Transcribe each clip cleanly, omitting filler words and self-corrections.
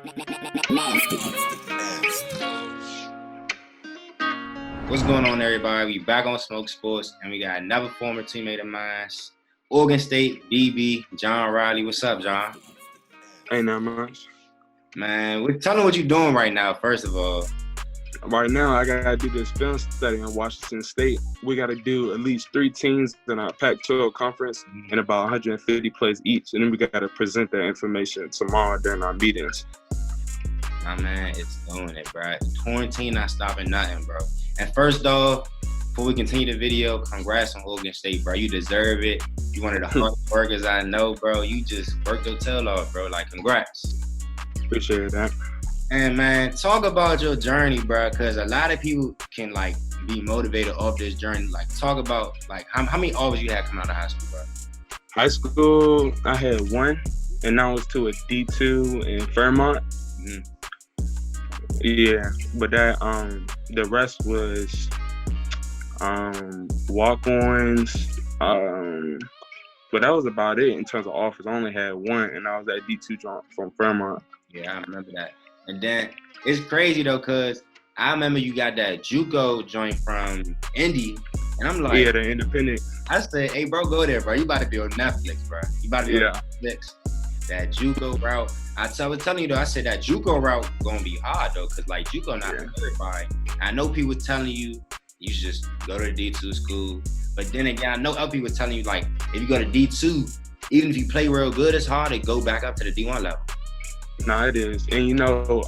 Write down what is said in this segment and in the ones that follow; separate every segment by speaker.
Speaker 1: What's going on, everybody? We back on Smoke Sports, and we got another former teammate of mine, Oregon State DB Johnathan Riley. What's up, John?
Speaker 2: Ain't that much.
Speaker 1: Man, tell me what you're doing right now, first of all.
Speaker 2: Right now, I got to do this film study in Washington State. We got to do at least 3 teams in our Pac-12 conference and about 150 plays each. And then we got to present that information tomorrow during our meetings.
Speaker 1: My man, it's doing it, bro. Quarantine not stopping nothing, bro. And first off, before we continue the video, congrats on Oregon State, bro. You deserve it. You one of the hardest workers I know, bro. You just worked your tail off, bro. Like, congrats.
Speaker 2: Appreciate that.
Speaker 1: And man, talk about your journey, bro, because a lot of people can like be motivated off this journey. Like, talk about like how many offers you had coming out of high school, bro?
Speaker 2: High school, I had 1, and I was to a D2 in Fairmont.
Speaker 1: Mm-hmm.
Speaker 2: Yeah, but that the rest was walk-ons. But that was about it in terms of offers. I only had 1, and I was at D2 from Fairmont.
Speaker 1: Yeah, I remember that. And then it's crazy though, cause I remember you got that JUCO joint from Indy, and I'm like,
Speaker 2: yeah, the independent.
Speaker 1: I said, hey, bro, go there, bro. You about to be on Netflix, bro. You about to be on Netflix. That JUCO route. I was telling you though, I said that JUCO route gonna be hard though, cause like JUCO not for everybody. I know people telling you should just go to the D2 school, but then again, I know other people telling you like if you go to D2, even if you play real good, it's hard to go back up to the D1 level.
Speaker 2: No, it is. And you know,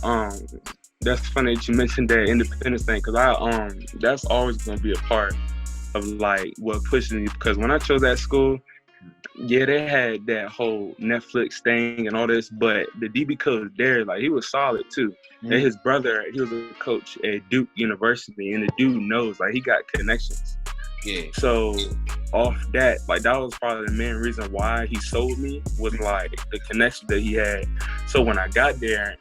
Speaker 2: that's funny that you mentioned that independence thing, because that's always gonna be a part of like what pushes me, because when I chose that school, yeah, they had that whole Netflix thing and all this, but the DB coach there, like, he was solid too. Mm-hmm. And his brother, he was a coach at Duke University, and the dude knows, like, he got connections.
Speaker 1: Yeah.
Speaker 2: So off that, like, that was probably the main reason why he sold me, was like the connection that he had. So when I got there,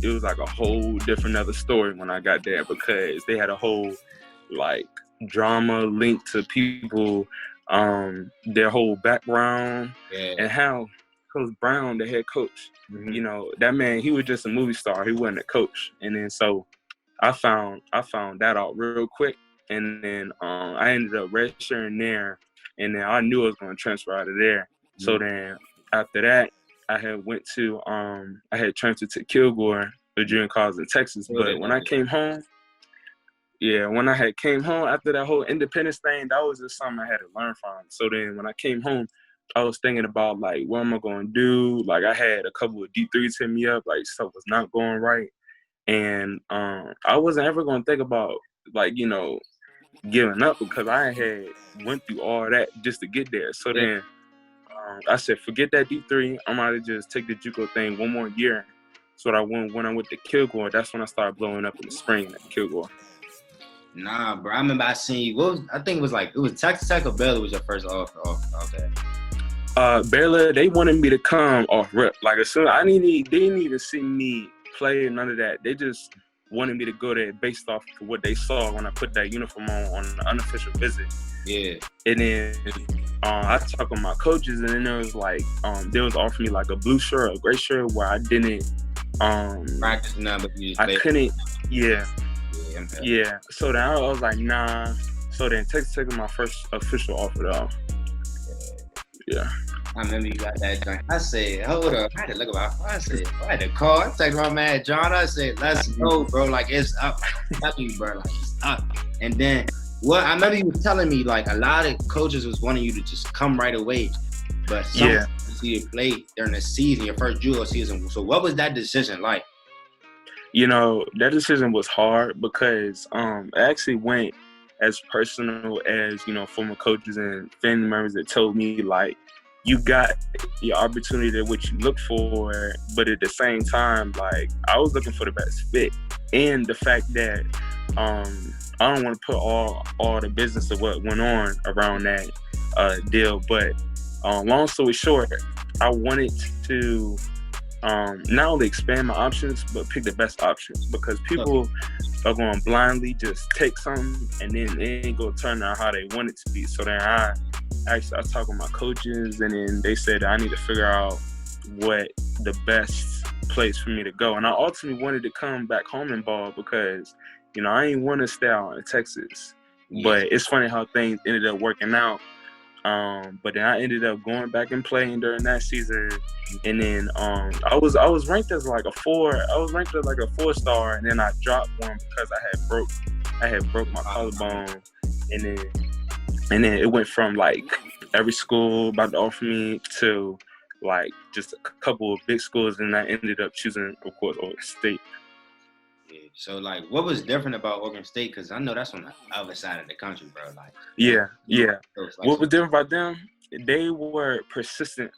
Speaker 2: it was like a whole different other story when I got there, because they had a whole like drama linked to people, their whole background, and how Coach Brown, the head coach, you know, that man, he was just a movie star. He wasn't a coach. And then so I found that out real quick. And then I ended up registering there, and then I knew I was going to transfer out of there. So then after that, I had transferred to Kilgore, the junior college in Texas. But when I came home, when I had came home after that whole independence thing, that was just something I had to learn from. So then when I came home, I was thinking about, like, what am I going to do? Like, I had a couple of D3s hit me up, like, stuff was not going right. And I wasn't ever going to think about, like, you know, giving up, because I had went through all that just to get there. So then I said, forget that D3. I'm going to just take the JUCO thing one more year. So when I went to Kilgore, that's when I started blowing up in the spring at Kilgore.
Speaker 1: Nah, bro. I remember I seen you. I think it was Texas Tech or Baylor was your first offer. Okay.
Speaker 2: Baylor, they wanted me to come off rip. Like, as soon they didn't even see me play, none of that. They just wanted me to go there based off of what they saw when I put that uniform on an unofficial visit. Yeah. And then I talked with my coaches, and then there was like they was offering me like a blue shirt or a gray shirt where I didn't
Speaker 1: practice now, but you just
Speaker 2: I couldn't. Yeah. So then I was like, nah. So then Texas took my first official offer though. Yeah.
Speaker 1: I remember you got that joint. I said, hold up. I had to look about. I said, I had to call. I texted my man John. I said, let's go, bro. Like, it's up. I'm telling you, bro. Like, it's up. And then I remember you was telling me, like, a lot of coaches was wanting you to just come right away. But some see you play during the season, your first JUCO season. So what was that decision like?
Speaker 2: You know, that decision was hard, because it actually went as personal as, you know, former coaches and family members that told me, like, you got your opportunity to what you look for, but at the same time, like, I was looking for the best fit. And the fact that I don't want to put all the business of what went on around that deal, but long story short, I wanted to not only expand my options, but pick the best options, because people are going to blindly just take something and then it ain't going to turn out how they want it to be. So then I talked with my coaches, and then they said I need to figure out what the best place for me to go. And I ultimately wanted to come back home and ball because, I ain't want to stay out in Texas. Yeah. But it's funny how things ended up working out. But then I ended up going back and playing during that season. And then I was ranked as like a 4. I was ranked as like a 4-star, and then I dropped one because I had broke my collarbone. And then it went from like every school about to offer me to like just a couple of big schools, and I ended up choosing, of course, Oregon State.
Speaker 1: Yeah. So like, what was different about Oregon State? Because I know that's on the other side of the country, bro. Like,
Speaker 2: yeah. What was different about them? They were persistent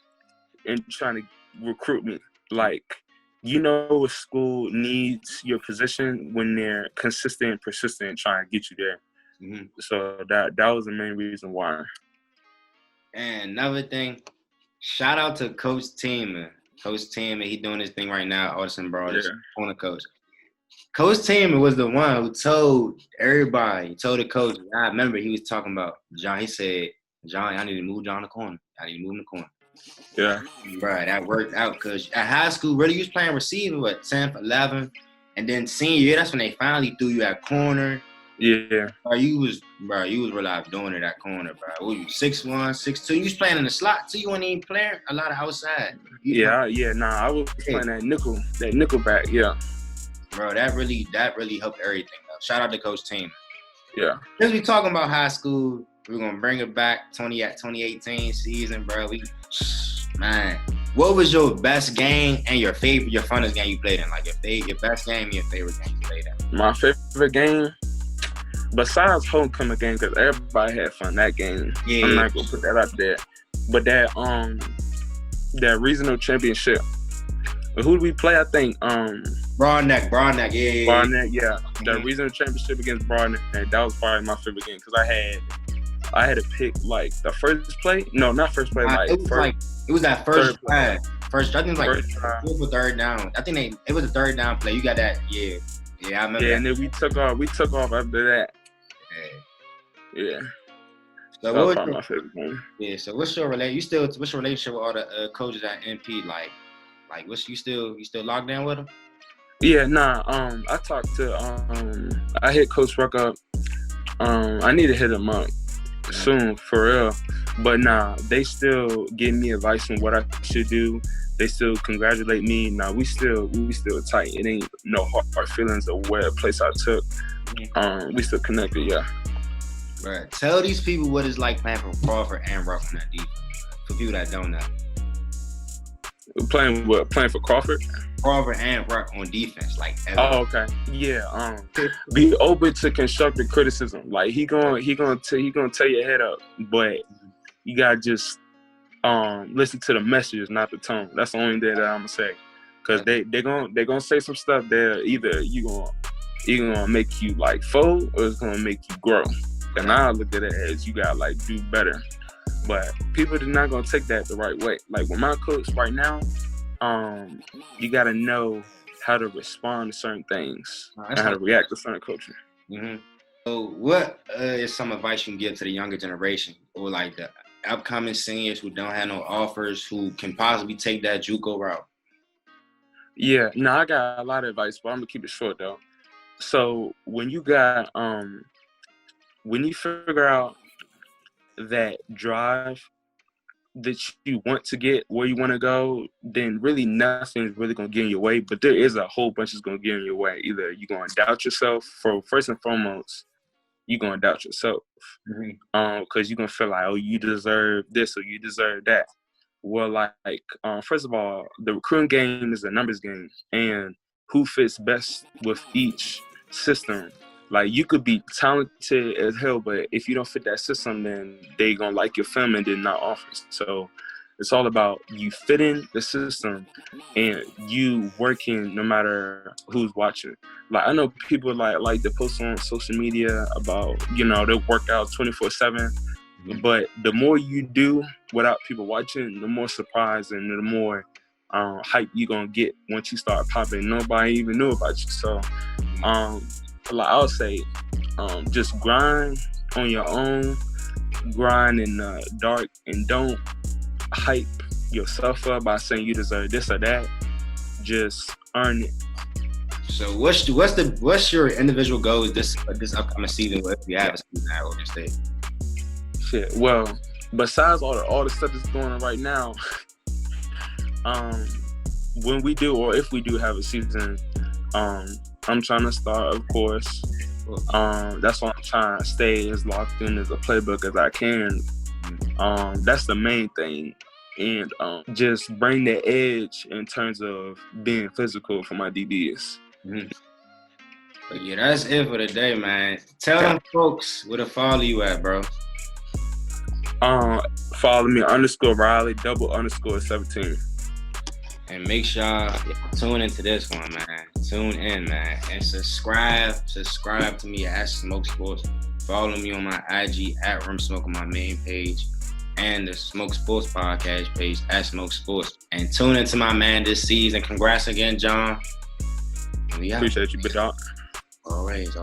Speaker 2: in trying to recruit me. Like, a school needs your position when they're consistent and persistent in trying to get you there. Mm-hmm. So that was the main reason why.
Speaker 1: And another thing, shout out to Coach Teeman. Coach Teeman, he doing his thing right now. Audison Brothers, corner coach. Coach Teeman was the one who told everybody, told the coach. I remember he was talking about John. He said, "John, I need to move John the corner. I need to move him the corner."
Speaker 2: Yeah.
Speaker 1: Right, that worked out because at high school, really, you was playing receiver, 10th, 11th, and then senior year, that's when they finally threw you at corner.
Speaker 2: Yeah.
Speaker 1: You was really doing it at corner, bro. What you 6'1", 6'2"? You was playing in the slot too. You weren't even playing a lot of outside.
Speaker 2: I was playing that nickel back. Yeah.
Speaker 1: Bro, that really helped everything. Shout out to Coach Team.
Speaker 2: Yeah.
Speaker 1: Since we talking about high school, we're gonna bring it back 2018 season, bro. Man, what was your best game and your funnest game you played in? Like your best game and your favorite game you played in?
Speaker 2: My favorite game, besides homecoming game, because everybody had fun that game. Yeah. I'm not gonna put that out there. But that regional championship. Who did we play? I think
Speaker 1: Broad Neck, yeah.
Speaker 2: Broad Neck, yeah. The regional championship against Broad Neck, that was probably my favorite game because I had to pick like the first play. No, not first play. Like
Speaker 1: it was that first play. First, I think like fourth or third down. I think it was a third down play. You got that, yeah. Yeah, I remember.
Speaker 2: Yeah, and then we took off after that. Yeah.
Speaker 1: So
Speaker 2: that was probably my favorite game.
Speaker 1: Yeah. So what's your relationship with all the coaches at NP? Like you still locked down with them?
Speaker 2: Yeah, nah. I talked to I hit Coach Ruck up. I need to hit him up soon for real. But nah, they still give me advice on what I should do. They still congratulate me. Nah, we still tight. It ain't no hard feelings of where place I took. We still connected, yeah.
Speaker 1: Right. Tell these people what it's like playing for Crawford and Ruck on that defense. For people that don't know.
Speaker 2: Playing for Crawford?
Speaker 1: Crawford and Ruck on defense, like ever.
Speaker 2: Oh, okay. Yeah. Be open to constructive criticism. Like he gonna tell your head up, but you gotta just listen to the message, not the tone. That's the only thing that I'm gonna say. Cause they gonna say some stuff that either you gonna make you like fold or it's gonna make you grow. And I look at it as you gotta like do better. But people are not gonna take that the right way. Like with my coach right now, you gotta know how to respond to certain things and how to react to certain coaching.
Speaker 1: Mm-hmm. So what is some advice you can give to the younger generation or like the upcoming seniors who don't have no offers, who can possibly take that JUCO route?
Speaker 2: Yeah, no, I got a lot of advice, but I'm gonna keep it short though. So when you got when you figure out that drive that you want to get where you want to go, then really nothing's really going to get in your way. But there is a whole bunch that's going to get in your way. Either you're going to doubt yourself. First and foremost, you're going to doubt yourself. Because you're going to feel like, oh, you deserve this or you deserve that. Well, like first of all, the recruiting game is a numbers game. And who fits best with each system. Like, you could be talented as hell, but if you don't fit that system, then they gonna like your film and then not offer. So it's all about you fitting the system and you working no matter who's watching. Like, I know people like to post on social media about, they work out 24/7. But the more you do without people watching, the more surprised and the more hype you're gonna get once you start popping. Nobody even knew about you. So like I would say, just grind on your own, grind in the dark, and don't hype yourself up by saying you deserve this or that. just earn it.
Speaker 1: So what's your individual goals this upcoming season if you have a season at Oregon State?
Speaker 2: Shit. Well, besides all the stuff that's going on right now, when we do or if we do have a season, I'm trying to start, of course. That's why I'm trying to stay as locked in as a playbook as I can. That's the main thing. And just bring that edge in terms of being physical for my DBs.
Speaker 1: Mm-hmm. But yeah, that's it for the day, man. Tell them folks where to follow you at, bro.
Speaker 2: Follow me _Riley _17.
Speaker 1: And make sure y'all tune into this one, man. Tune in, man. And subscribe to me at Smoke Sports. Follow me on my IG at Rim Smoke on my main page. And the Smoke Sports podcast page at Smoke Sports. And tune into my man this season. Congrats again, John.
Speaker 2: Appreciate you, big dog.
Speaker 1: Always.